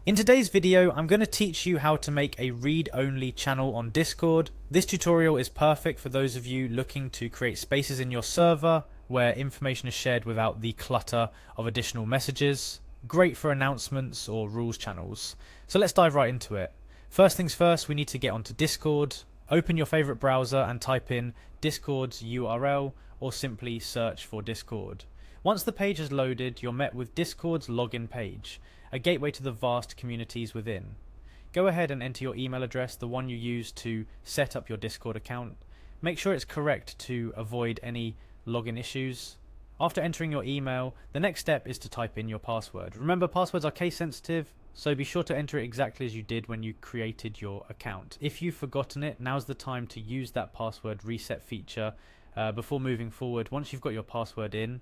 In today's video, I'm going to teach you how to make a read-only channel on Discord. This tutorial is perfect for those of you looking to create spaces in your server where information is shared without the clutter of additional messages. Great for announcements or rules channels. So let's dive right into it. First things first, we need to get onto Discord. Open your favorite browser and type in Discord's URL or simply search for Discord. Once the page is loaded, you're met with Discord's login page, a gateway to the vast communities within. Go ahead and enter your email address, the one you use to set up your Discord account. Make sure it's correct to avoid any login issues. After entering your email, the next step is to type in your password. Remember, passwords are case sensitive, so be sure to enter it exactly as you did when you created your account. If you've forgotten it, now's the time to use that password reset feature before moving forward. Once you've got your password in,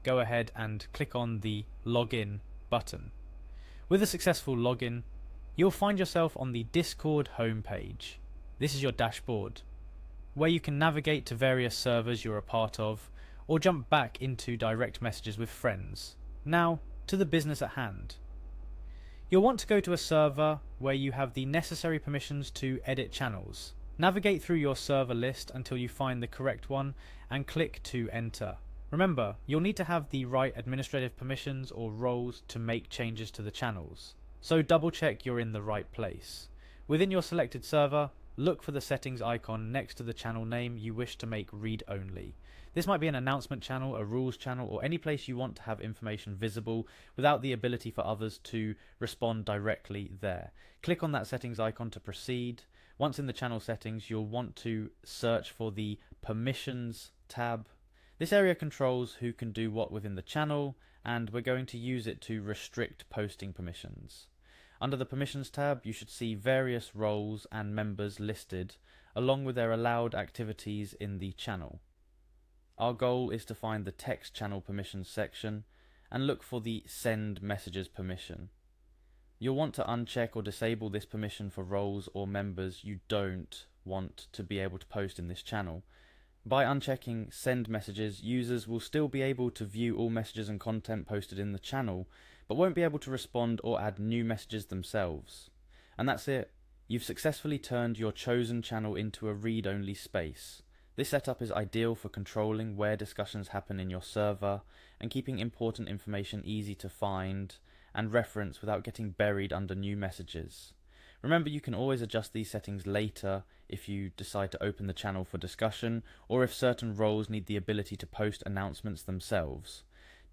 go ahead and click on the login button. With a successful login, you'll find yourself on the Discord homepage. This is your dashboard, where you can navigate to various servers you're a part of, or jump back into direct messages with friends. Now, to the business at hand. You'll want to go to a server where you have the necessary permissions to edit channels. Navigate through your server list until you find the correct one and click to enter. Remember, you'll need to have the right administrative permissions or roles to make changes to the channels, so double check you're in the right place. Within your selected server, look for the settings icon next to the channel name you wish to make read-only. This might be an announcement channel, a rules channel, or any place you want to have information visible without the ability for others to respond directly there. Click on that settings icon to proceed. Once in the channel settings, you'll want to search for the Permissions tab. This area controls who can do what within the channel, and we're going to use it to restrict posting permissions. Under the Permissions tab, you should see various roles and members listed, along with their allowed activities in the channel. Our goal is to find the text channel permissions section and look for the Send Messages permission. You'll want to uncheck or disable this permission for roles or members you don't want to be able to post in this channel. By unchecking Send Messages, users will still be able to view all messages and content posted in the channel, but won't be able to respond or add new messages themselves. And that's it. You've successfully turned your chosen channel into a read-only space. This setup is ideal for controlling where discussions happen in your server and keeping important information easy to find and reference without getting buried under new messages. Remember, you can always adjust these settings later if you decide to open the channel for discussion, or if certain roles need the ability to post announcements themselves.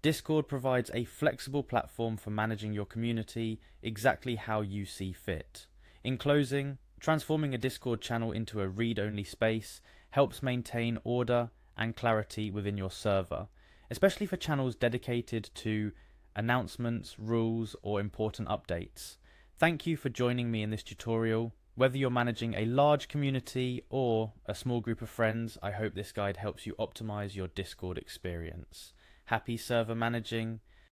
Discord provides a flexible platform for managing your community exactly how you see fit. In closing, transforming a Discord channel into a read-only space helps maintain order and clarity within your server, especially for channels dedicated to announcements, rules, or important updates. Thank you for joining me in this tutorial. Whether you're managing a large community or a small group of friends, I hope this guide helps you optimize your Discord experience. Happy server managing,